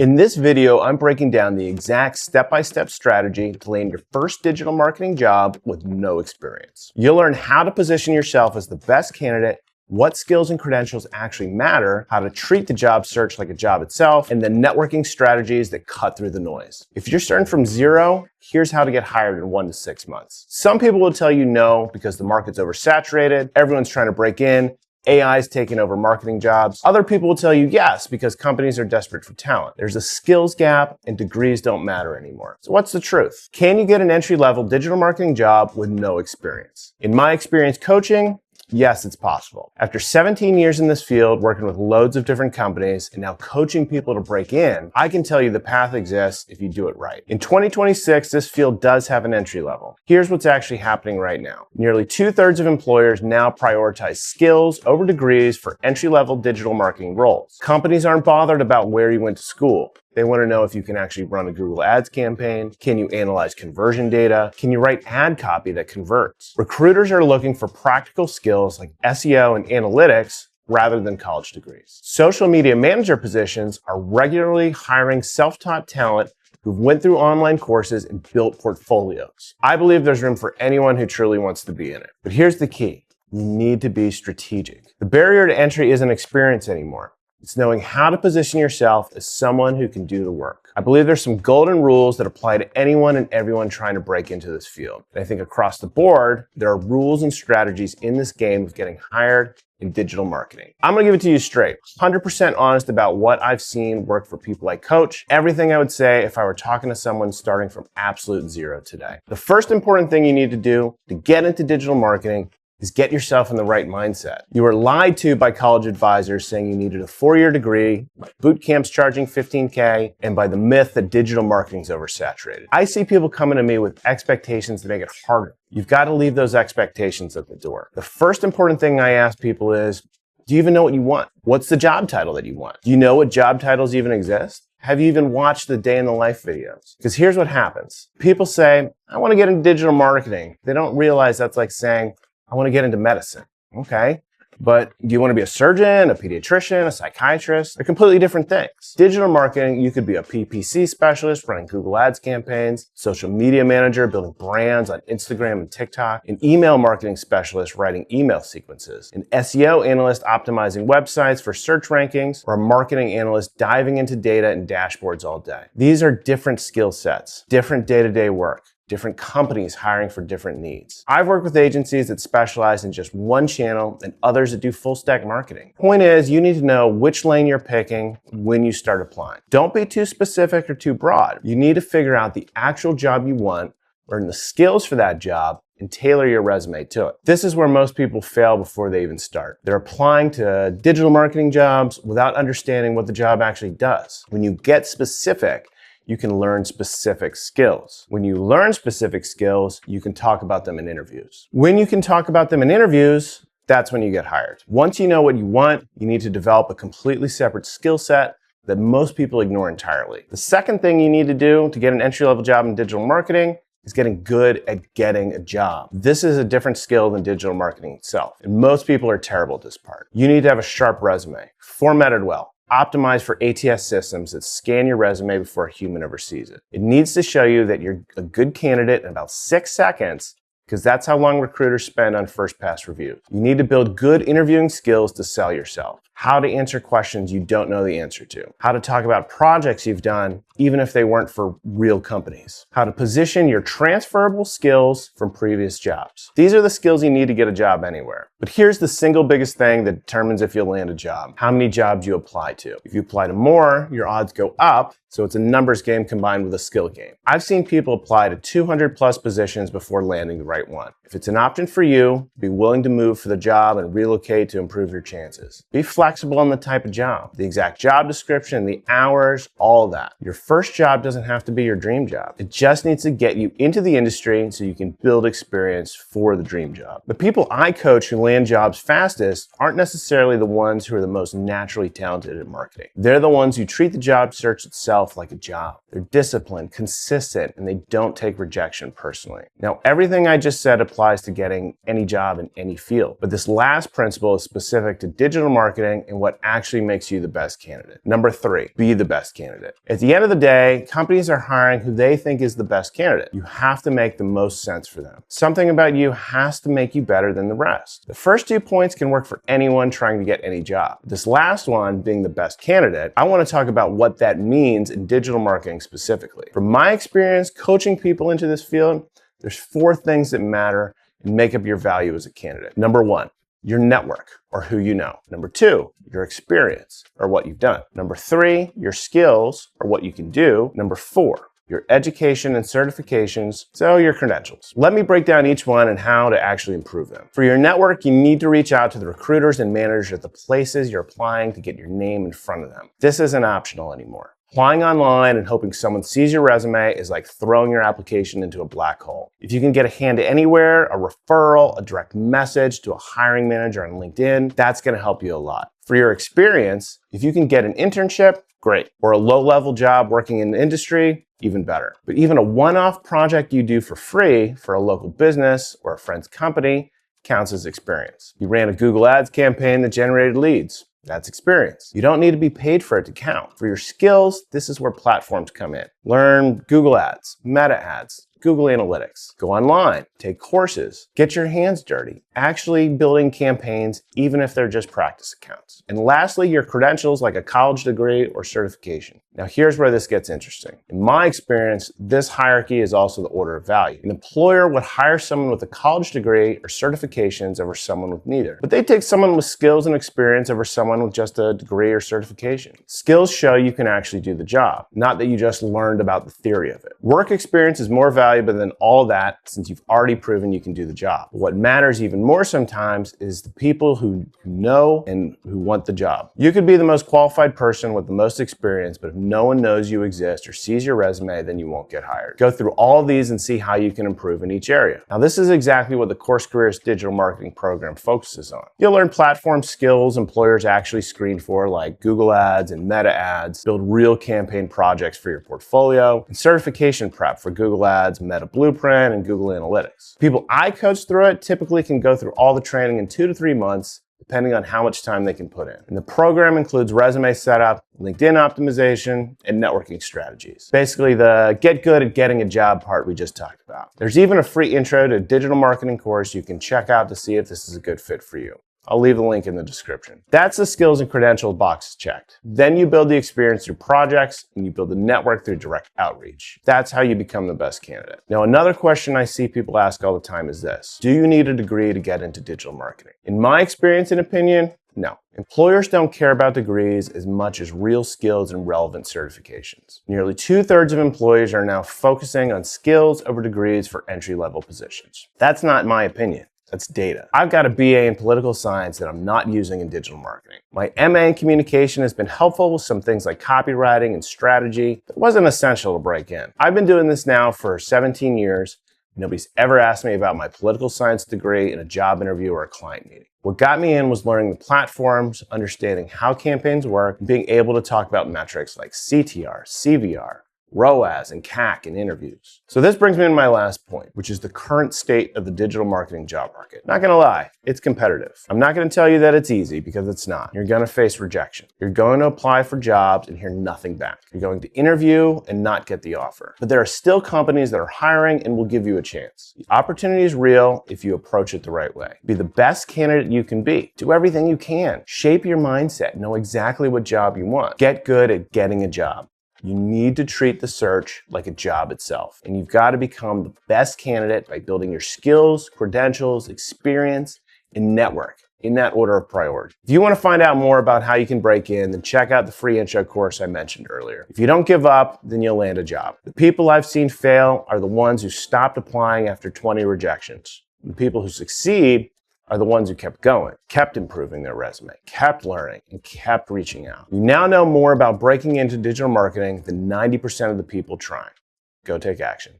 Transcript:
In this video, I'm breaking down the exact step-by-step strategy to land your first digital marketing job with no experience. You'll learn how to position yourself as the best candidate, what skills and credentials actually matter, how to treat the job search like a job itself, and the networking strategies that cut through the noise. If you're starting from zero, here's how to get hired in 1 to 6 months. Some people will tell you no because the market's oversaturated, everyone's trying to break in, AI's taking over marketing jobs. Other people will tell you yes because companies are desperate for talent. There's a skills gap and degrees don't matter anymore. So what's the truth? Can you get an entry-level digital marketing job with no experience? In my experience coaching, yes, it's possible. After 17 years in this field, working with loads of different companies, and now coaching people to break in, I can tell you the path exists if you do it right. In 2026, this field does have an entry level. Here's what's actually happening right now. Nearly 2/3 of employers now prioritize skills over degrees for entry-level digital marketing roles. Companies aren't bothered about where you went to school. They want to know if you can actually run a Google Ads campaign. Can you analyze conversion data? Can you write ad copy that converts? Recruiters are looking for practical skills like SEO and analytics rather than college degrees. Social media manager positions are regularly hiring self-taught talent who've went through online courses and built portfolios. I believe there's room for anyone who truly wants to be in it. But here's the key. You need to be strategic. The barrier to entry isn't experience anymore. It's knowing how to position yourself as someone who can do the work. I believe there's some golden rules that apply to anyone and everyone trying to break into this field. And I think across the board, there are rules and strategies in this game of getting hired in digital marketing. I'm gonna give it to you straight, 100% honest about what I've seen work for people I coach, everything I would say if I were talking to someone starting from absolute zero today. The first important thing you need to do to get into digital marketing is get yourself in the right mindset. You were lied to by college advisors saying you needed a 4-year degree, by boot camps charging $15K, and by the myth that digital marketing is oversaturated. I see people coming to me with expectations that make it harder. You've got to leave those expectations at the door. The first important thing I ask people is, do you even know what you want? What's the job title that you want? Do you know what job titles even exist? Have you even watched the day in the life videos? Because here's what happens. People say, I want to get into digital marketing. They don't realize that's like saying, I want to get into medicine. Okay. But do you want to be a surgeon, a pediatrician, a psychiatrist? They're completely different things. Digital marketing, you could be a PPC specialist running Google Ads campaigns, social media manager building brands on Instagram and TikTok, an email marketing specialist writing email sequences, an SEO analyst optimizing websites for search rankings, or a marketing analyst diving into data and dashboards all day. These are different skill sets, different day-to-day work. Different companies hiring for different needs. I've worked with agencies that specialize in just one channel and others that do full stack marketing. Point is, you need to know which lane you're picking when you start applying. Don't be too specific or too broad. You need to figure out the actual job you want, learn the skills for that job, and tailor your resume to it. This is where most people fail before they even start. They're applying to digital marketing jobs without understanding what the job actually does. When you get specific, you can learn specific skills. When you learn specific skills, you can talk about them in interviews. When you can talk about them in interviews, that's when you get hired. Once you know what you want, you need to develop a completely separate skill set that most people ignore entirely. The second thing you need to do to get an entry-level job in digital marketing is getting good at getting a job. This is a different skill than digital marketing itself, and most people are terrible at this part. You need to have a sharp resume, formatted well, optimized for ATS systems that scan your resume before a human ever sees it. It needs to show you that you're a good candidate in about 6 seconds because that's how long recruiters spend on first pass reviews. You need to build good interviewing skills to sell yourself. How to answer questions you don't know the answer to. How to talk about projects you've done, even if they weren't for real companies. How to position your transferable skills from previous jobs. These are the skills you need to get a job anywhere. But here's the single biggest thing that determines if you'll land a job. How many jobs you apply to. If you apply to more, your odds go up, so it's a numbers game combined with a skill game. I've seen people apply to 200 plus positions before landing the right one. If it's an option for you, be willing to move for the job and relocate to improve your chances. Be flexible on the type of job, the exact job description, the hours, all that. Your first job doesn't have to be your dream job. It just needs to get you into the industry so you can build experience for the dream job. The people I coach who land jobs fastest aren't necessarily the ones who are the most naturally talented at marketing. They're the ones who treat the job search itself like a job. They're disciplined, consistent, and they don't take rejection personally. Now, everything I just said applies applies to getting any job in any field. But this last principle is specific to digital marketing and what actually makes you the best candidate. Number 3, be the best candidate. At the end of the day, companies are hiring who they think is the best candidate. You have to make the most sense for them. Something about you has to make you better than the rest. The first 2 points can work for anyone trying to get any job. This last one, being the best candidate, I want to talk about what that means in digital marketing specifically. From my experience coaching people into this field, there's 4 things that matter and make up your value as a candidate. Number 1, your network, or who you know. Number 2, your experience, or what you've done. Number 3, your skills, or what you can do. Number 4, your education and certifications, so your credentials. Let me break down each one and how to actually improve them. For your network, you need to reach out to the recruiters and managers at the places you're applying to get your name in front of them. This isn't optional anymore. Applying online and hoping someone sees your resume is like throwing your application into a black hole. If you can get a hand anywhere, a referral, a direct message to a hiring manager on LinkedIn, that's going to help you a lot. For your experience, if you can get an internship, great. Or a low-level job working in the industry, even better. But even a one-off project you do for free for a local business or a friend's company counts as experience. You ran a Google Ads campaign that generated leads. That's experience. You don't need to be paid for it to count. For your skills, this is where platforms come in. Learn Google Ads, Meta Ads, Google Analytics. Go online, take courses, get your hands dirty, actually building campaigns, even if they're just practice accounts. And lastly, your credentials like a college degree or certification. Now here's where this gets interesting. In my experience, this hierarchy is also the order of value. An employer would hire someone with a college degree or certifications over someone with neither. But they take someone with skills and experience over someone with just a degree or certification. Skills show you can actually do the job, not that you just learned about the theory of it. Work experience is more valuable than all that since you've already proven you can do the job. But what matters even more sometimes is the people who know and who want the job. You could be the most qualified person with the most experience, but if no one knows you exist or sees your resume, then you won't get hired. Go through all of these and see how you can improve in each area. Now, this is exactly what the Course Careers digital marketing program focuses on. You'll learn platform skills employers actually screen for, like Google Ads and Meta Ads, build real campaign projects for your portfolio, and certification prep for Google Ads, Meta Blueprint, and Google Analytics. People I coach through it typically can go through all the training in 2 to 3 months, depending on how much time they can put in. And the program includes resume setup, LinkedIn optimization, and networking strategies. Basically the get good at getting a job part we just talked about. There's even a free intro to digital marketing course you can check out to see if this is a good fit for you. I'll leave the link in the description. That's the skills and credentials box checked. Then you build the experience through projects and you build the network through direct outreach. That's how you become the best candidate. Now, another question I see people ask all the time is this: do you need a degree to get into digital marketing? In my experience and opinion, no. Employers don't care about degrees as much as real skills and relevant certifications. Nearly 2/3 of employees are now focusing on skills over degrees for entry-level positions. That's not my opinion. That's data. I've got a BA in political science that I'm not using in digital marketing. My MA in communication has been helpful with some things like copywriting and strategy that wasn't essential to break in. I've been doing this now for 17 years. Nobody's ever asked me about my political science degree in a job interview or a client meeting. What got me in was learning the platforms, understanding how campaigns work, and being able to talk about metrics like CTR, CVR, ROAS, and CAC in interviews. So this brings me to my last point, which is the current state of the digital marketing job market. Not gonna lie, it's competitive. I'm not gonna tell you that it's easy, because it's not. You're gonna face rejection. You're going to apply for jobs and hear nothing back. You're going to interview and not get the offer. But there are still companies that are hiring and will give you a chance. The opportunity is real if you approach it the right way. Be the best candidate you can be. Do everything you can. Shape your mindset. Know exactly what job you want. Get good at getting a job. You need to treat the search like a job itself. And you've got to become the best candidate by building your skills, credentials, experience, and network in that order of priority. If you want to find out more about how you can break in, then check out the free intro course I mentioned earlier. If you don't give up, then you'll land a job. The people I've seen fail are the ones who stopped applying after 20 rejections. The people who succeed are the ones who kept going, kept improving their resume, kept learning, and kept reaching out. You now know more about breaking into digital marketing than 90% of the people trying. Go take action.